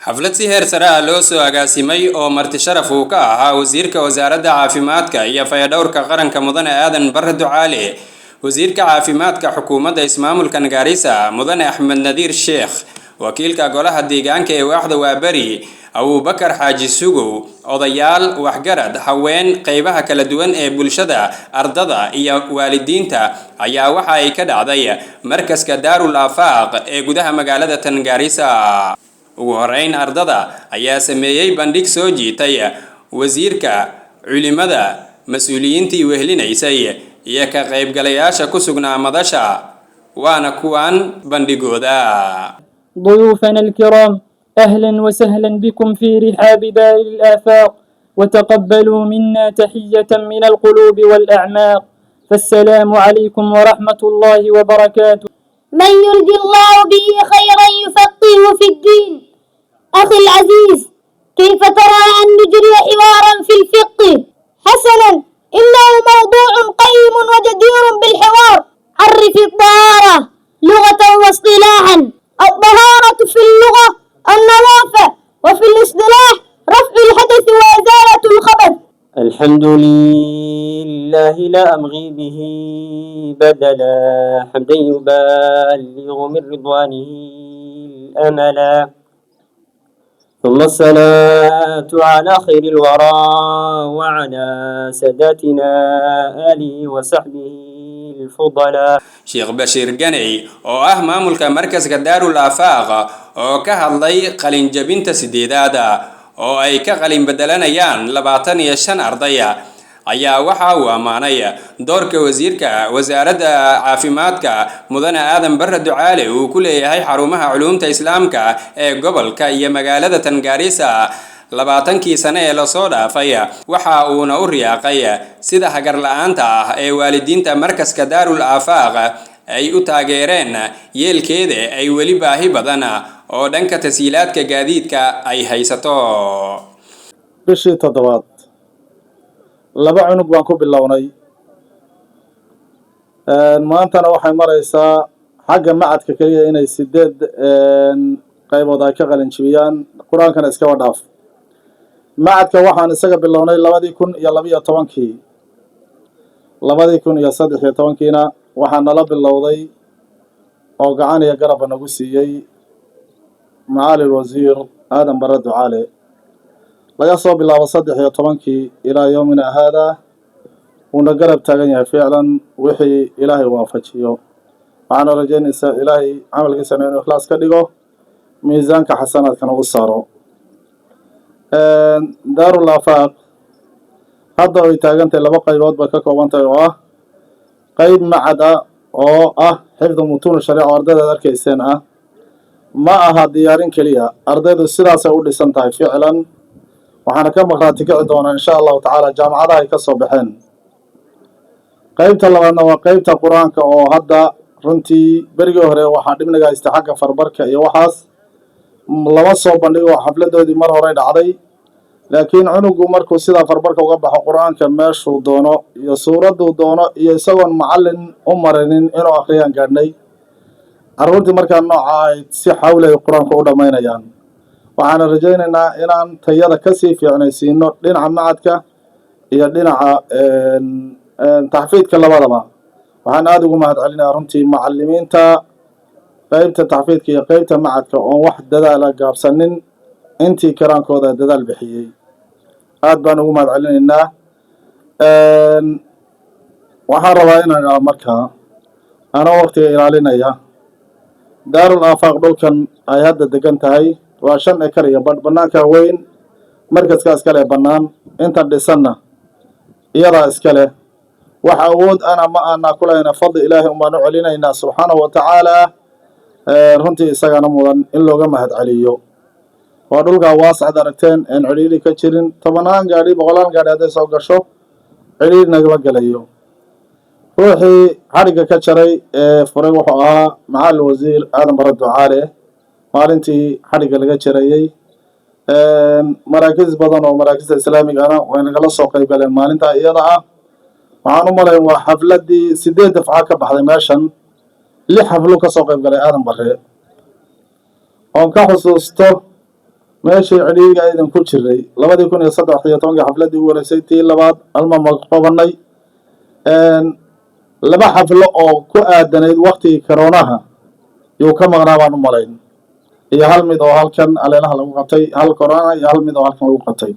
xaflad si heer sare ah loo soo agaasimay oo marti sharaf uu ka ahaa wasiirka wasaaradda caafimaadka iyo fayadhowrka qaranka mudane aadan barre ducaale wasiirka caafimaadka xukuumadda ismaamulka Garissa mudane Axmed Nadiir Sheekh wakiilka golaha deegaanka ee waaxda Waaberi Abubakar Xaaji Sugow odayaal waxgarad haween qaybaha kala duwan ee bulshada ardada iyo waalidiinta ayaa waxa ay ka dhacday markaska Daarul Afaaq ee gudaha magaalada Garissa ugu horeyn ardada ayaa sameeyay bandhig soo jiitay wasiirka culimada mas'uuliyiintii wehlinaysay iyo ka qaybgalayaasha ku sugnaa madasha waana kuwan bandhigooda ضيوفنا الكرام أهلا وسهلا بكم في رحاب دار الآفاق وتقبلوا منا تحية من القلوب والأعماق فالسلام عليكم ورحمة الله وبركاته. من يرد الله به خيرا يفقهه في الدين. أخي العزيز، كيف ترى أن نجري حوارا في الفقه؟ حسنا، إنه موضوع قيم وجدير بالحوار. عرف الطهارة لغة واصطلاحا. الطهارة في اللغة النظافة، وفي الاصطلاح رفع الحدث وإزالة الخبث. الحمد لله لا أبغي به بدلا حمدا يبلغ من رضوانه الأملا ثم الصلاة على خير الورى وعلى ساداتنا آله وصحبه الفضلاء. شيخ بشير جني oo ah maamulka markaska Daarul Afaaq oo ka hadlay qalin jabinta sideedaada oo ay ka qalin bedelanayaan 25 ardaya ayaa waxa uu amaanay doorka wasiirka wasaaradda caafimaadka mudane aadan barre ducaale uu ku leeyahay xarumaha culuumta islaamka ee gobolka iyo magaalada Garissa 20 sano ee la soo dhaafay waxa uuna u riyaaqay sida hagar la'aanta ah ee waalidiinta markaska Daarul Afaaq ay u taageereen yeelkeeda ay weli baahi badan oo dhanka tasiilaadka gaadiidka ay haysato. bishii toddobaad laba cunug baan ku bilownay maantana waxay maraysaa xagga macadka kaliya inay 8 qaybood ay ka qalin jibiyaan quraankana iska wadhaaf. macadka waxaan isaga bilownay 2012 2013 waxaan nala bilowday oo gacan iyo garab nagu siiyay معالي الوزير آدم برre ducaale laga soo bilaabo 13 ilaa يومنا هذا una garab taagan yahay ficlan wixii ilaahay waafajiyo waxaan rajaynaysaa ilaahay camalkiisana inuu ikhlaas ka dhigo miisaanka xasanaadkana u saaro. Daarul Afaaq hadda ay taagantahay 2 qaybood ba ka koobantahay oo ah qayb macad ah oo ah xifdu mutuun shariica ardayda arkayseen ah ma aha diyaarin kaliya ardaydu sidaas ay u dhisan tahay ficlan waxaana ka maqraati kici doonaa insha Allah taala jaamacadaha ay ka soo baxeen. qaybta labaadna waa qaybta quraanka oo hadda runtii berigii hore waxaa dhibnaga haystay xagga farbarka iyo waxaas lama soo bandhigo xafladoodii mar hore dhacday laakiin cunugu markuu sida farbarka uga baxo quraanka meeshuu doono iyo suuraduu doono iyo isagoon macallin u marinin inuu akhriyaan gaadhnay carruurtii markaa nooca ay si xawli ay quraanka u dhammaynayaan. waxaan rajaynaynaa inaan tayada kasii fiicnaysiino dhinaca macadka iyo dhinaca taxfiidka labadaba. waxaan aad ugu mahadcelinayaa runtii macallimiinta qaybta taxfiidka iyo qaybta macadka oo wax dadaala gaabsanin intii karaankooda dadaal bixiyay aad baan ugu mahadcelinaynaa. waxaan rabaa inaan markaa ana waqtiga ilaalinaya Daarul Afaaq dhulkan ay hadda degan tahay waa 5 ekar iyo banaanka weyn markaska iskale banaan inta dhisanna iyada iskale waxa awood ana ma ana kulayna fadli ilaahay umaan u celinaynaa subhanahu wa ta'ala runtii isagana mudan in looga mahadceliyo. waa dhulka waasacad aragteen in ciriiri ka jirin 10 gaari 100 gaari haday soo gasho ciriir nagama galayo. ruuxii xariga ka jaray furay wuxuu ahaa معالي الوزير آدم برre ducaale maalintii xariga laga jarayay maraakiis badan oo maraakiista islaamiga ah way nagala soo qayb galeen maalinta iyada ah. waxaan u malayn waa xafladii 8 dafca ka baxday meeshan 6 xaflo ka soo qayb galay Aadan Barre oo ka xusuusto meeshii cidhiidhiga aydan ku jiray 2013 xafladii ugu horeysay tii labaad alma ma qabanay laba xaflo oo ku aadanayd waqtigii koroonaha yuu ka maqnaa baan u malayn iyo hal mid oo halkan aleelaha lagu qabtay hal korona iyo hal mid oo halkan lagu qabtay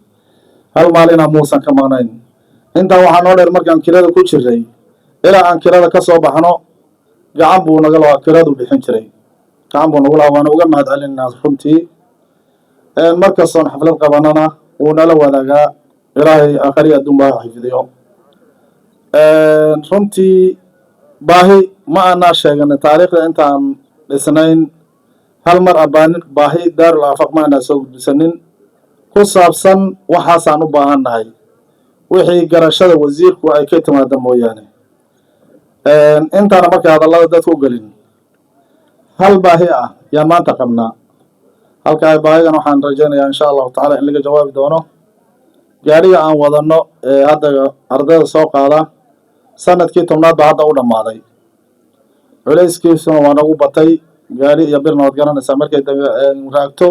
hal maalina muusan ka maqnayn intaa waxaa noo dheer markaan kirada ku jiray ilaa aan kirada ka soo baxno gacan buu naga lahaa kiradu bixin jiray gacan buu nagu lahaa waana uga mahad celinaa runtii markastoon xaflad qabanana wuu nala wadaagaa ilaahay aakhari adduun baa xifdiyo runtii baahi ma aanaa sheeganay taariikhda intaan dhisnayn hal mar baahi daarul aafaq ma aanaa soo gudbisanin ku saabsan waxaasaan u baahannahay wixii garashada wasiirku ay ka timaada mooyaane intaana markay hadallada dadku u gelin hal baahi ah yaa maanta qabnaa halkaa baahidan waxaan rajaynayaa insha allahu tacaala in laga jawaabi doono gaadhiga aan wadano ee hadda ardayda soo qaada sanadkii 10aad baa hadda u dhammaaday culayskiisuna waa nagu batay gaadhi iyo birna waad garanaysaa markay raagto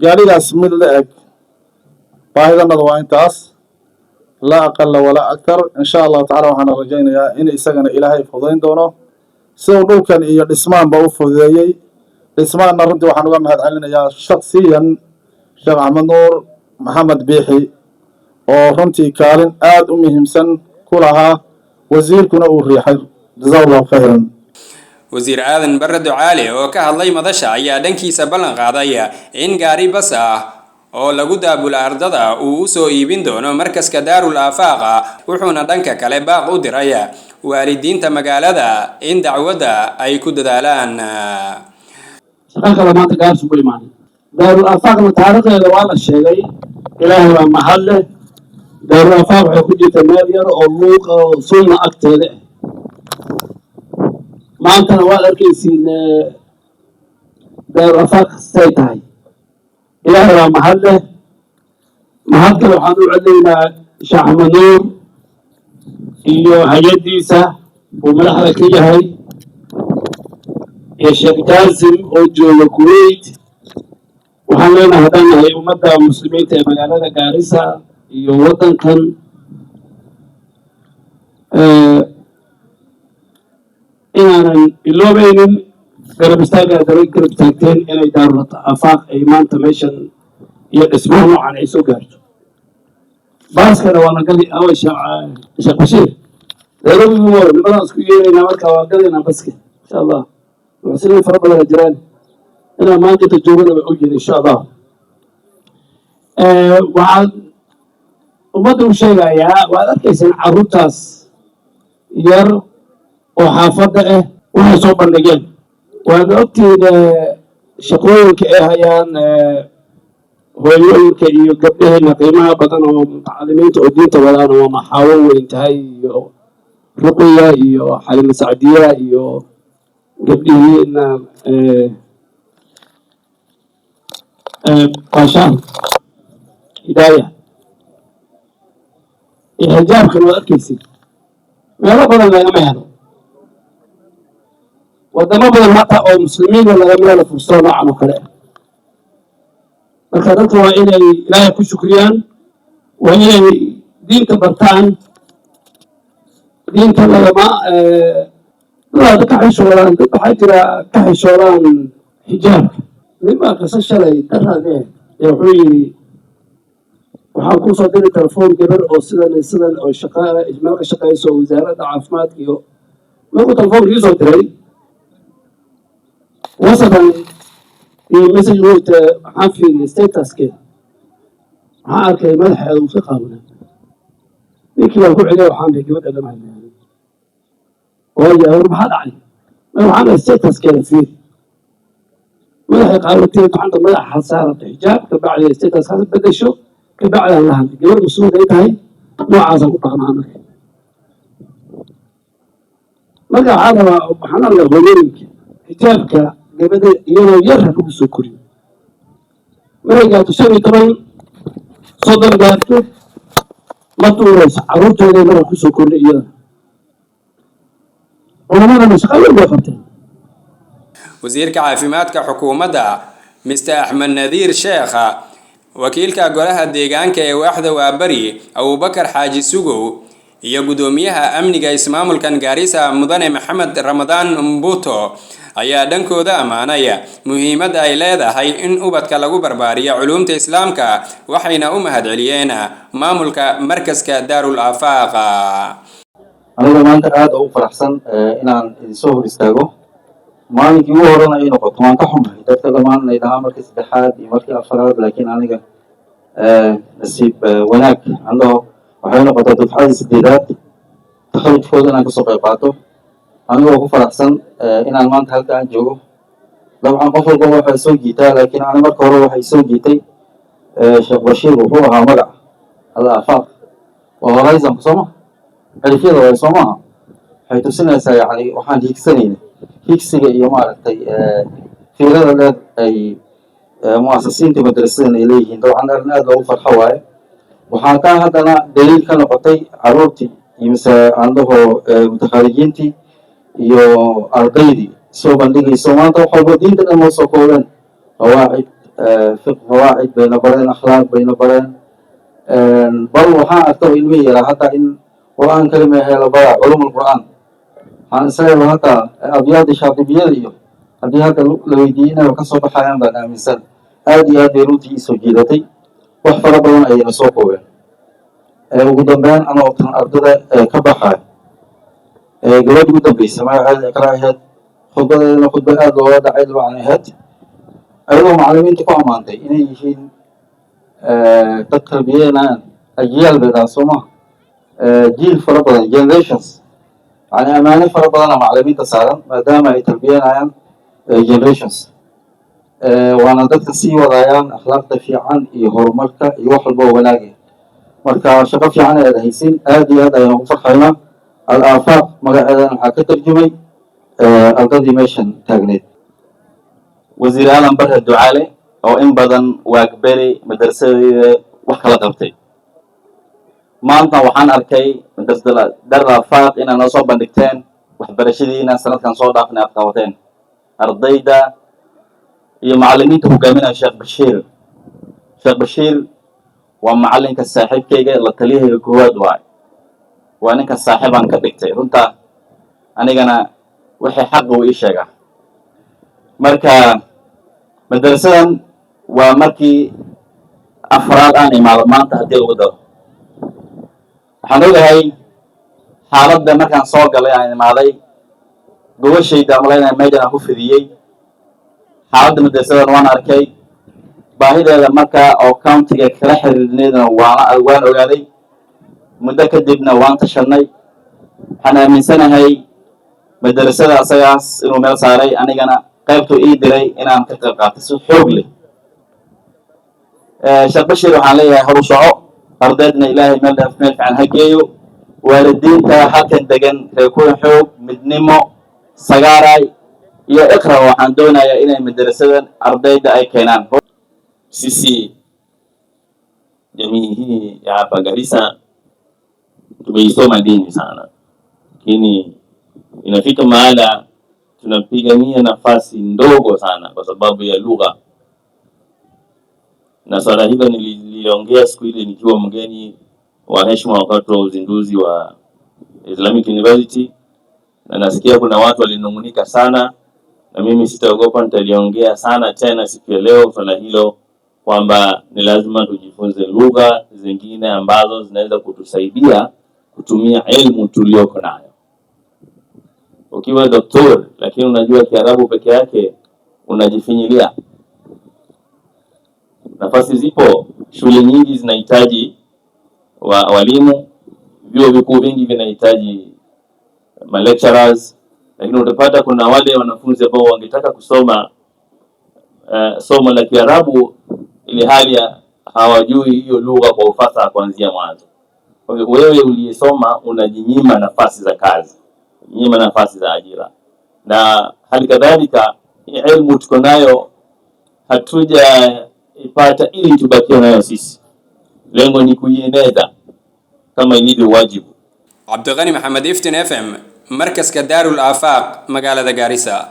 gaadhigaas mid la eg baahidanadu waa intaas laa aqala walaa aktar insha allahu tacala waxaana rajaynayaa in isagana ilaahay fududayn doono siduu dhulkan iyo dhismaanba u fududeeyey dhismaanna runtii waxaan uga mahad celinayaa shaksiyan sheekh axmed nuur maxamed biixi oo runtii kaalin aad u muhiimsan ku lahaa wasiirkuna uu riixay jazahu allahu khayran wasiir aadan barre ducaale oo ka hadlay madasha ayaa dhankiisa ballan qaaday in gaari bas ah oo lagu daabula ardada uu u soo iibin doono markaska daarul aafaaqa wuxuuna dhanka kale baaq u diray waalidiinta magaalada in dacwadda ay ku dadaalaan shaqo kale maanta gaarsi u imaaday daarul aafaaqna taariikhdeeda waa la sheegay ilaahay waa mahad leh daarul aafaaq waxay ku jirta meel yar oo luuq oo sunna agteeda ah maantana waad arkaysiin daarul aafaaq say tahay ilaahay waa mahad leh mahad kale waxaan u celinaynaa sheekh axmed nuur iyo hay-addiisa uu madaxda ka yahay iyo sheekh jaasim oo jooga kuwait waxaan leenahay haddaan nahay ummadda muslimiinta ee magaalada gaarisa iyo waddankan inaanan iloobaynin garab istaaggaa daba garab taagteen inay daarul aafaaq ay maanta meeshan iyo dhismaha noocan ay soo gaarto baaskana waa la gali away sheekh bashiir nairobi nimadaan isku yeeraynaa marka waa galaynaa baska insha allah muxsiniin fara badana jiraan inaa maanta inta joogana way ogyihin insha allah waxaan ummadda u sheegayaa waad arkaysaan carruurtaas yar oo xaafadda ah waxay soo bandhigeen waad ogtiin shaqooyinka ay hayaan hooyooyinka iyo gabdhaheena qiimaha badan oo mutacalimiinta oo diinta wadaan oo maxaawo weyn tahay iyo ruqiya iyo xalima sacdiya iyo gabdhihiina qaashaan hidaaya iyo xijaabkan waad arkaysid meelo badan lagama helo wadamo badan hataa oo muslimiina lagama helo fursado noocan oo kale marka dadka waa inay ilaahay ku shukriyaan waa inay diinta bartaan diinta lagama dad ka xishoodaan dad waxaa jira ka xishoodaan xijaabka ninbaa qisa shalay daraade wuxuu yidhi waxaan kusoo diri telefoon gabar oo sidan oo meel ka shaqayso wasaaradda caafimaadka iyo markuu telefoonka ii soo diray wasadan iyo message wata waxaan fiiriyay statuskeeda waxaan arkay madaxeeda uu ka qaabanaa ninkii baan ku celiyay waxaan dhihi gabadha lama hadlayo waayo war maxaa dhacay waxaan arkay statuskeeda fiiri madaxay qaabatay gacanta madaxa saarata xijaab kabacdi statuskaas bedesho kabacdi aan la hadlay gabar mas-uulka ay tahay noocaasaan ku dhaqnaa marka waxaa rabaa waxaan arkaa hooyooyinka xijaabka gabadha iyadoo yar ha lagu soo koriyo markay gaarto 15 soddon gaarto ma tuurayso carruurtooday marka kusoo kordhay iyada culamadana shaqo weyn bay qabteen wasiirka caafimaadka xukuumadda Mr. Axmed Nadiir Sheekha wakiilka golaha deegaanka ee waaxda Waabari Abubakar Xaaji Sugow iyo gudoomiyaha amniga ismaamulkan Gaarisa Mudane Maxamed Ramadaan Mbuto ayaa dhankooda amaanaya muhiimadda ay leedahay in ubadka lagu barbaariyo culuumta islaamka waxayna u mahadceliyeen maamulka markaska Daarul Afaaq. aniga maanta aad ugu faraxsan inaan idin soo hor istaago maalinkii ugu horena ay noqoto waan ka xumahay dadka dhammaan ay dhahaan markii saddexaad iyo markii afaraad laakiin aniga nasiib wanaag anoo waxay noqotay dufcadii sideedaad takharujkooda inaan kasoo qayb qaato anigoo ku faraxsan inaan maanta halka aan joogo dabcan qof walba waxay soo jiitaa laakiin ani marka hore waxay soo jiitay sheekh bashiir wuxuu ahaa magac al afaaq waa horizonka sooma xilifyada waay soo maaha waxay tusinaysaa yani waxaan hiigsanayna higsiga iyo maaragtay fiirada dheer ay muasasiinta madrasadan ay leeyihiin dabcan arrin aad loogu farxo waaye waxaa kaa haddana daliil ka noqotay caruurtii iyo mise aan dhaho mutakharijiintii iyo ardaydii soo bandhigayso maanta wax walba diinta dhan loo soo koobeen qawaacid fiq qawaacid bayna bareen akhlaaq bayna bareen bal waxaan arkay ilmihi yaraa hadda in qur-aan kalima hela bara culum alqur'aan waxaan isleeyahay hadda abyaadii shaatibiyada iyo haddii hadda la weydiiyey inay kasoo baxayaan baan aaminsan aad iyo aad bay runtii isoo jiidatay wax fara badan ayayna soo koobeen ugu dambeyn anoo tan ardada ka baxayo gabadhi ugu dambeysay magaceeda iqra ahayd khudbadeedana khudba aad looga dhacay dabcan ahayd ayadoo macallimiinta ku ammaantay inay yihiin dad tarbiyeynayaan ajyaal bay dhaha soo maha jiil fara badan generations yani amaano fara badana macallimiinta saaran maadaama ay tarbiyeynayaan generations waana dadka sii wadayaan akhlaaqda fiican iyo horumarka iyo wax walba oo wanaagaya marka shaqo fiican ayaad haysin aad iyo aad ayaan ugu farxaynaa al afaaq magaceedana waxaa ka tarjumay ardadii meeshan taagneed wasiir aadan barre ducaale oo in badan waagberi madrasadeeda wax kala qabtay maanta waxaan arkay madrasada Daarul Afaaq inaad noo soo bandhigteen waxbarashadiina sanadkan soo dhaafnay aad qabateen ardayda iyo macallimiinta hogaaminaya Sheekh Bashiir waa macallinka saaxiibkayga la taliyahayga koowaad waa ninka saaxiibaan ka dhigtay runta anigana wixii xaq uu ii sheegaa marka madrasadan waa markii afraad aan imaado maanta haddii lagu daro waxaan ogahay xaaladda markaan soo galay aan imaaday gobashayda amalaynaya meejan aan ku fidiyey xaaladda madrasadan waan arkay baahideeda markaa oo countiga kala xiriirneedna waan ogaaday muddo kadibna waan tashanay waxaan aaminsanahay madrasada asagaas inuu meel saaray anigana qaybtuu ii diray inaan ka qayb qaatay si xoog leh Sheekh Bashiir waxaan leeyahay horu soco ardaydna ilaahay meel fiican ha geeyo waalidiinta halkan degan reer kulan xoog midnimo sagaaray iyo iqra waxaan doonayaa inay madrasadan ardayda ay keenaan sisi jamii hii ya hapa Garissa tumeisoma dini sana, lakini inafika mahala tunapigania nafasi ndogo sana kwa sababu ya lugha, na swala hilo niliongea siku ile nikiwa mgeni wa heshima wakati wa uzinduzi wa Islamic University, na nasikia kuna watu walinung'unika sana, na mimi sitaogopa nitaliongea sana tena siku ya leo swala hilo, kwamba ni lazima tujifunze lugha zingine ambazo zinaweza kutusaidia kutumia elimu tuliyoko nayo. Ukiwa doktor lakini unajua Kiarabu peke yake unajifinyilia. Nafasi zipo, shule nyingi zinahitaji walimu, vyuo vikuu vingi vinahitaji lecturers, lakini utapata kuna wale wanafunzi ambao wangetaka kusoma somo la Kiarabu ili hali hawajui hiyo lugha kwa ufasaha kuanzia mwanzo. Kwa hivyo wewe uliyesoma unajinyima nafasi za kazi, unajinyima nafasi za ajira. Na hali kadhalika elimu tuko nayo hatuja ipata ili tubakie nayo sisi. Lengo ni kuieneza kama ilivyo wajibu. Abdulghani Maxamed, Iftiin FM, markaska Daarul Afaaq, magaalada Gaarisa.